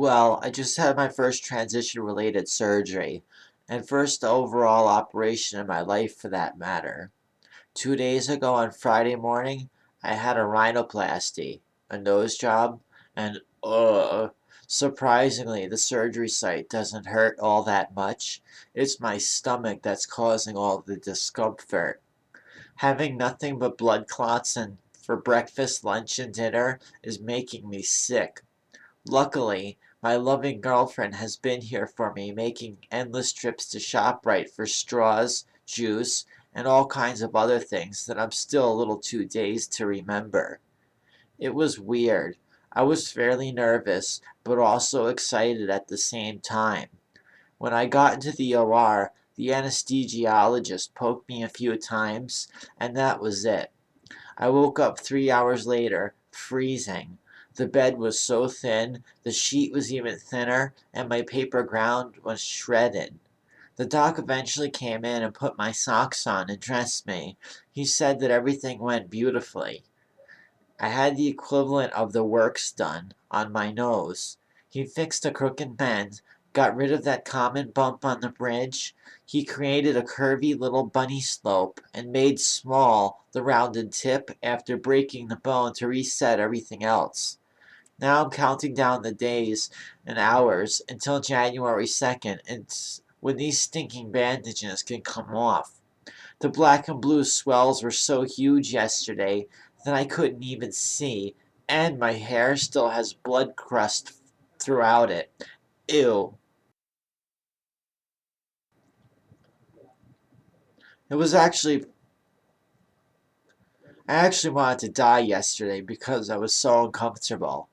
Well, I just had my first transition-related surgery, and first overall operation in my life for that matter. 2 days ago on Friday morning, I had a rhinoplasty, a nose job, and surprisingly, the surgery site doesn't hurt all that much. It's my stomach that's causing all the discomfort. Having nothing but blood clots and for breakfast, lunch, and dinner is making me sick. Luckily, my loving girlfriend has been here for me, making endless trips to ShopRite for straws, juice, and all kinds of other things that I'm still a little too dazed to remember. It was weird. I was fairly nervous, but also excited at the same time. When I got into the OR, the anesthesiologist poked me a few times, and that was it. I woke up 3 hours later, freezing. The bed was so thin, the sheet was even thinner, and my paper ground was shredded. The doc eventually came in and put my socks on and dressed me. He said that everything went beautifully. I had the equivalent of the works done on my nose. He fixed a crooked bend, got rid of that common bump on the bridge. He created a curvy little bunny slope and made small the rounded tip after breaking the bone to reset everything else. Now I'm counting down the days and hours until January 2nd and when these stinking bandages can come off. The black and blue swells were so huge yesterday that I couldn't even see, and my hair still has blood crust throughout it. Ew. It was actually I actually wanted to die yesterday because I was so uncomfortable.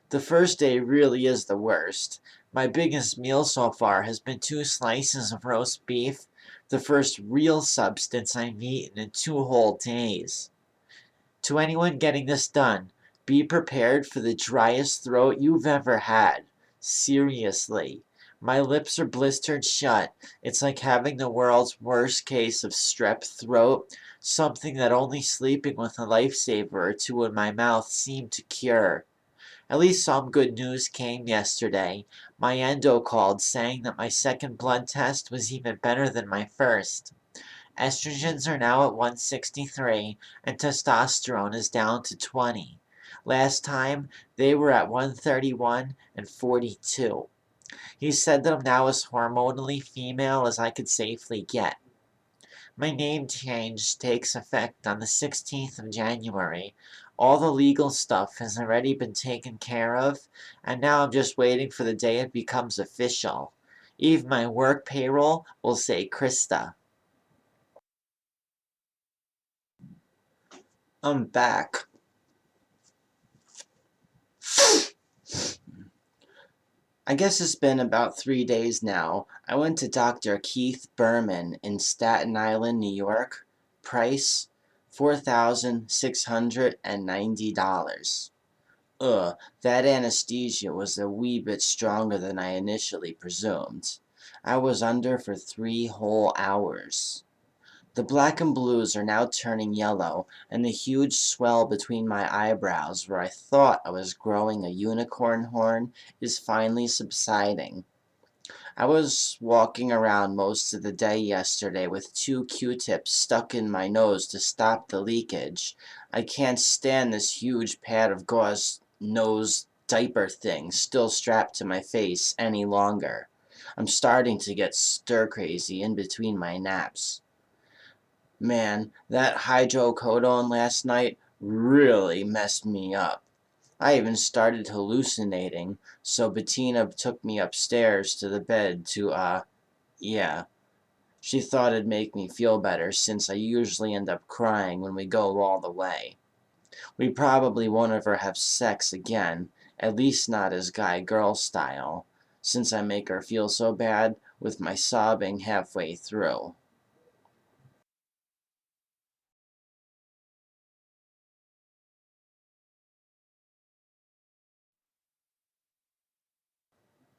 The first day really is the worst. My biggest meal so far has been 2 slices of roast beef, the first real substance I've eaten in 2 whole days. To anyone getting this done, be prepared for the driest throat you've ever had. Seriously. My lips are blistered shut. It's like having the world's worst case of strep throat, something that only sleeping with a lifesaver or two in my mouth seemed to cure. At least some good news came yesterday. My endo called saying that my second blood test was even better than my first. Estrogens are now at 163 and testosterone is down to 20. Last time, they were at 131 and 42. He said that I'm now as hormonally female as I could safely get. My name change takes effect on the 16th of January. All the legal stuff has already been taken care of, and now I'm just waiting for the day it becomes official. Even my work payroll will say Crista. I'm back. I guess it's been about 3 days now. I went to Dr. Keith Berman in Staten Island, New York. Price $4,690. Ugh, that anesthesia was a wee bit stronger than I initially presumed. I was under for 3 whole hours. The black and blues are now turning yellow, and the huge swell between my eyebrows where I thought I was growing a unicorn horn is finally subsiding. I was walking around most of the day yesterday with 2 Q-tips stuck in my nose to stop the leakage. I can't stand this huge pad of gauze nose diaper thing still strapped to my face any longer. I'm starting to get stir crazy in between my naps. Man, that hydrocodone last night really messed me up. I even started hallucinating, so Bettina took me upstairs to the bed to, yeah. She thought it'd make me feel better since I usually end up crying when we go all the way. We probably won't ever have sex again, at least not as guy-girl style, since I make her feel so bad with my sobbing halfway through.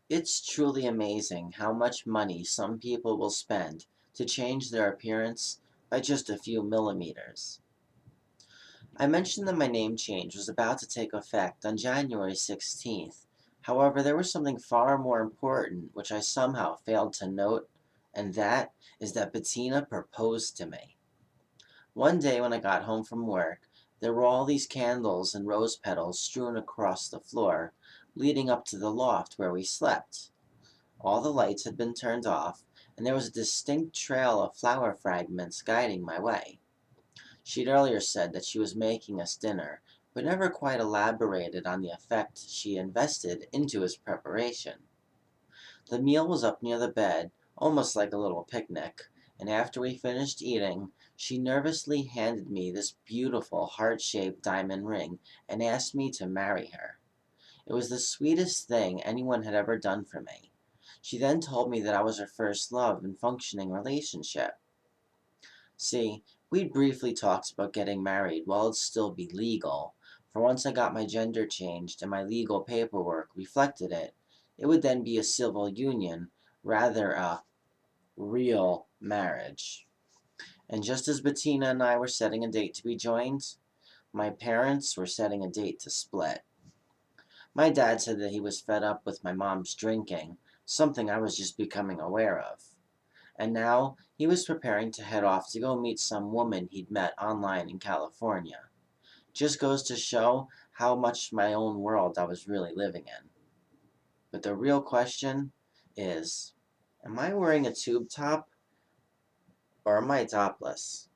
It's truly amazing how much money some people will spend to change their appearance by just a few millimeters. I mentioned that my name change was about to take effect on January 16th, However, there was something far more important which I somehow failed to note, and that is that Bettina proposed to me. One day when I got home from work, there were all these candles and rose petals strewn across the floor, leading up to the loft where we slept. All the lights had been turned off, and there was a distinct trail of flower fragments guiding my way. She'd earlier said that she was making us dinner, but never quite elaborated on the effect she invested into its preparation. The meal was up near the bed, almost like a little picnic, and after we finished eating, she nervously handed me this beautiful heart-shaped diamond ring and asked me to marry her. It was the sweetest thing anyone had ever done for me. She then told me that I was her first love in functioning relationship. See, we'd briefly talked about getting married while it'd still be legal, for once I got my gender changed and my legal paperwork reflected it, it would then be a civil union, rather a real marriage. And just as Bettina and I were setting a date to be joined, my parents were setting a date to split. My dad said that he was fed up with my mom's drinking, something I was just becoming aware of. And now he was preparing to head off to go meet some woman he'd met online in California. Just goes to show how much my own world I was really living in. But the real question is, am I wearing a tube top or am I topless?